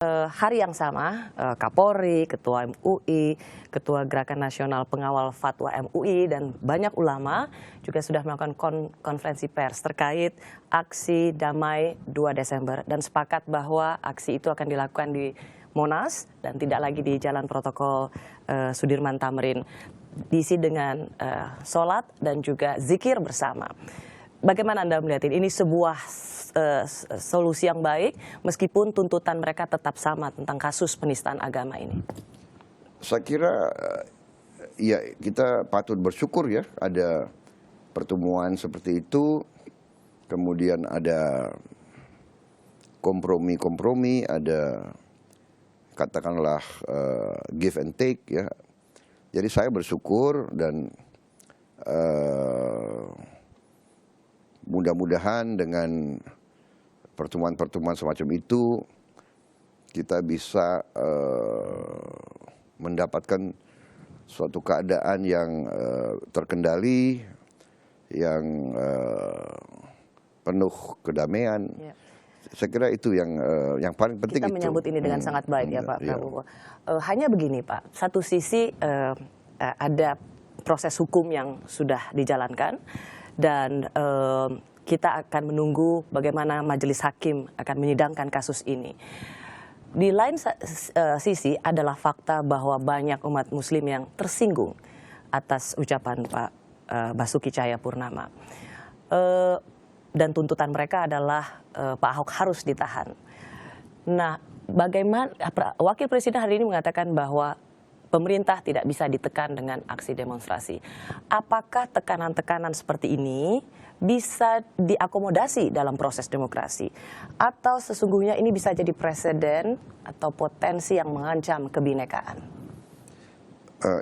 Hari yang sama, Kapolri, Ketua MUI, Ketua Gerakan Nasional Pengawal Fatwa MUI, dan banyak ulama juga sudah melakukan konferensi pers terkait aksi damai 2 Desember dan sepakat bahwa aksi itu akan dilakukan di Monas dan tidak lagi di Jalan Protokol Sudirman Tamrin, diisi dengan sholat dan juga zikir bersama. Bagaimana Anda melihat ini? Ini sebuah solusi yang baik meskipun tuntutan mereka tetap sama tentang kasus penistaan agama ini. Saya kira ya kita patut bersyukur ya ada pertemuan seperti itu, kemudian ada kompromi-kompromi, ada katakanlah give and take ya. Jadi saya bersyukur dan mudah-mudahan dengan pertemuan-pertemuan semacam itu kita bisa mendapatkan suatu keadaan yang terkendali, yang penuh kedamaian. Ya. Saya kira itu yang paling penting. Kita menyambut ini dengan sangat baik ya Pak Prabowo. Hanya begini Pak, satu sisi ada proses hukum yang sudah dijalankan dan kita akan menunggu bagaimana majelis hakim akan menyidangkan kasus ini. Di lain sisi adalah fakta bahwa banyak umat muslim yang tersinggung atas ucapan Pak Basuki Cahayapurnama. Dan tuntutan mereka adalah Pak Ahok harus ditahan. Nah, bagaimana Wakil Presiden hari ini mengatakan bahwa pemerintah tidak bisa ditekan dengan aksi demonstrasi. Apakah tekanan-tekanan seperti ini bisa diakomodasi dalam proses demokrasi? Atau sesungguhnya ini bisa jadi presiden atau potensi yang mengancam kebinekaan?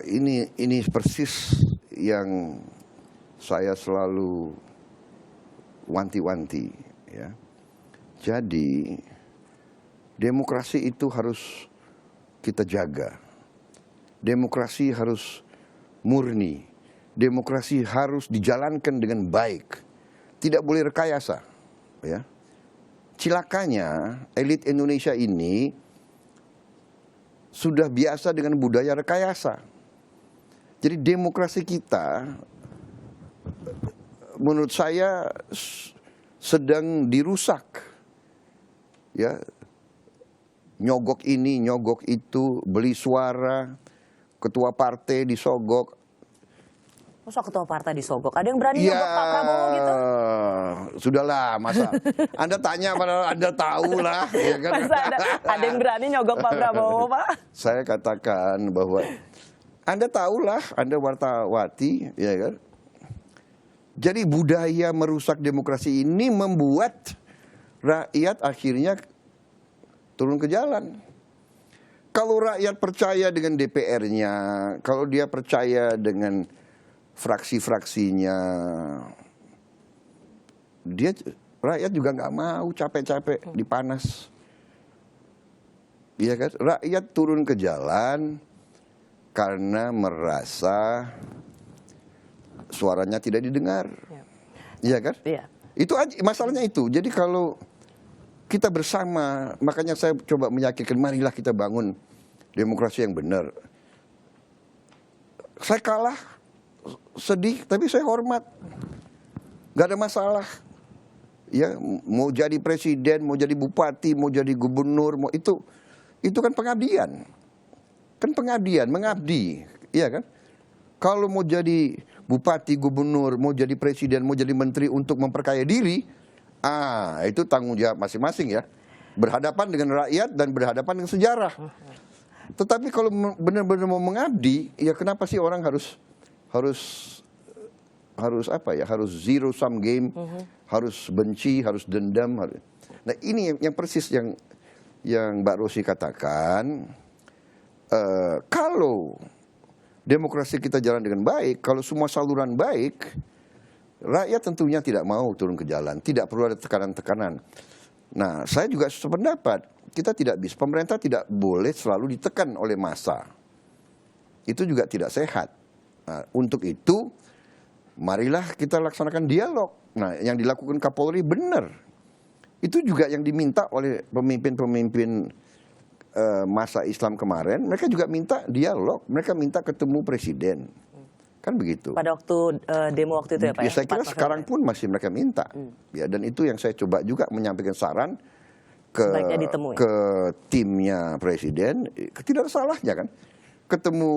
Ini persis yang saya selalu wanti-wanti ya. Jadi demokrasi itu harus kita jaga. Demokrasi harus murni. Demokrasi harus dijalankan dengan baik. Tidak boleh rekayasa. Ya. Cilakanya elit Indonesia ini sudah biasa dengan budaya rekayasa. Jadi demokrasi kita menurut saya sedang dirusak. Ya. Nyogok ini, nyogok itu, beli suara, ketua partai disogok. Masa ketua partai disogok? Ada yang berani nyogok Pak Prabowo gitu? Sudahlah, masa Anda tanya padahal Anda tahu lah. Ya kan? Masa ada yang berani nyogok Pak Prabowo, Pak? Saya katakan bahwa Anda tahulah, Anda wartawati, ya kan? Jadi budaya merusak demokrasi ini membuat rakyat akhirnya turun ke jalan. Kalau rakyat percaya dengan DPR-nya, kalau dia percaya dengan fraksi-fraksinya, rakyat juga nggak mau capek-capek dipanas. Iya kan? Rakyat turun ke jalan karena merasa suaranya tidak didengar. Iya kan? Iya. Itu aja masalahnya itu. Jadi kalau kita bersama, makanya saya coba meyakinkan, marilah kita bangun demokrasi yang benar. Saya kalah, sedih, tapi saya hormat. Gak ada masalah. Ya, mau jadi presiden, mau jadi bupati, mau jadi gubernur, itu kan pengabdian. Kan pengabdian, mengabdi, iya kan? Kalau mau jadi bupati, gubernur, mau jadi presiden, mau jadi menteri untuk memperkaya diri, itu tanggung jawab masing-masing ya. Berhadapan dengan rakyat dan berhadapan dengan sejarah. Tetapi kalau benar-benar mau mengabdi, ya kenapa sih orang harus apa ya? Harus zero sum game, harus benci, harus dendam. Nah ini yang persis yang Mbak Rosi katakan. Kalau demokrasi kita jalan dengan baik, kalau semua saluran baik, rakyat tentunya tidak mau turun ke jalan, tidak perlu ada tekanan-tekanan. Nah, saya juga sependapat, kita tidak bisa, pemerintah tidak boleh selalu ditekan oleh massa. Itu juga tidak sehat. Nah, untuk itu, marilah kita laksanakan dialog. Nah, yang dilakukan Kapolri benar. Itu juga yang diminta oleh pemimpin-pemimpin masa Islam kemarin, mereka juga minta dialog, mereka minta ketemu presiden, kan begitu. Pada waktu demo waktu itu ya Pak? Ya, saya kira 4 sekarang November. pun masih mereka minta, ya, dan itu yang saya coba juga menyampaikan saran Sebaiknya ditemui. ke timnya presiden, tidak ada salahnya kan, ketemu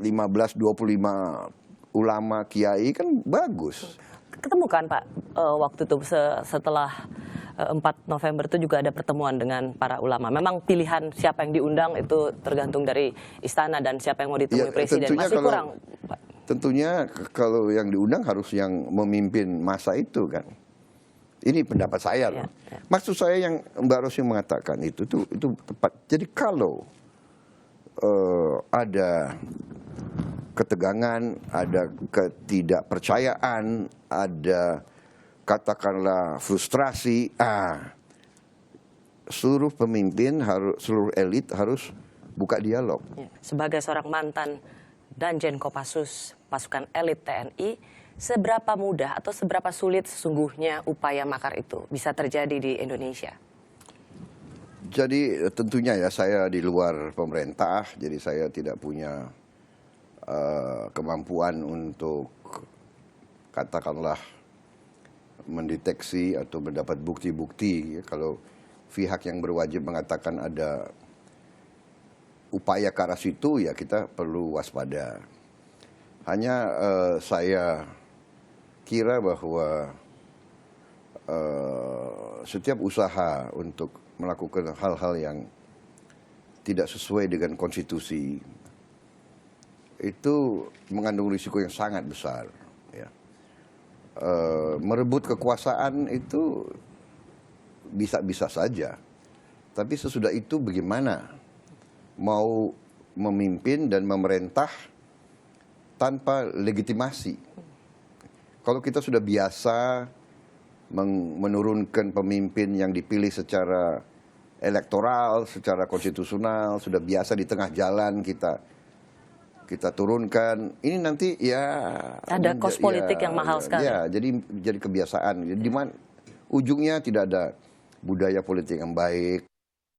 15-25 ulama kiai kan bagus. Ketemu kan Pak waktu itu setelah 4 November itu juga ada pertemuan dengan para ulama. Memang pilihan siapa yang diundang itu tergantung dari istana dan siapa yang mau ditemui Ya, presiden. tentunya Masih kalau- kurang Pak. Tentunya kalau yang diundang harus yang memimpin masa itu kan. Ini pendapat saya loh. Ya. Maksud saya yang Mbak Rosi mengatakan itu tepat. Jadi kalau ada ketegangan, ada ketidakpercayaan, ada katakanlah frustrasi, seluruh pemimpin seluruh elit harus buka dialog. Ya. Sebagai seorang mantan Danjen Kopassus pasukan elit TNI, seberapa mudah atau seberapa sulit sesungguhnya upaya makar itu bisa terjadi di Indonesia? Jadi tentunya ya saya di luar pemerintah, jadi saya tidak punya kemampuan untuk katakanlah mendeteksi atau mendapat bukti-bukti. Kalau pihak yang berwajib mengatakan ada upaya ke arah situ, ya kita perlu waspada. Hanya saya kira bahwa setiap usaha untuk melakukan hal-hal yang tidak sesuai dengan konstitusi itu mengandung risiko yang sangat besar. Ya. Merebut kekuasaan itu bisa-bisa saja, tapi sesudah itu bagaimana mau memimpin dan memerintah tanpa legitimasi? Kalau kita sudah biasa menurunkan pemimpin yang dipilih secara elektoral, secara konstitusional, sudah biasa di tengah jalan kita turunkan. Ini nanti ya Ada kos politik yang mahal sekali. Ya, jadi kebiasaan. Jadi ujungnya tidak ada budaya politik yang baik.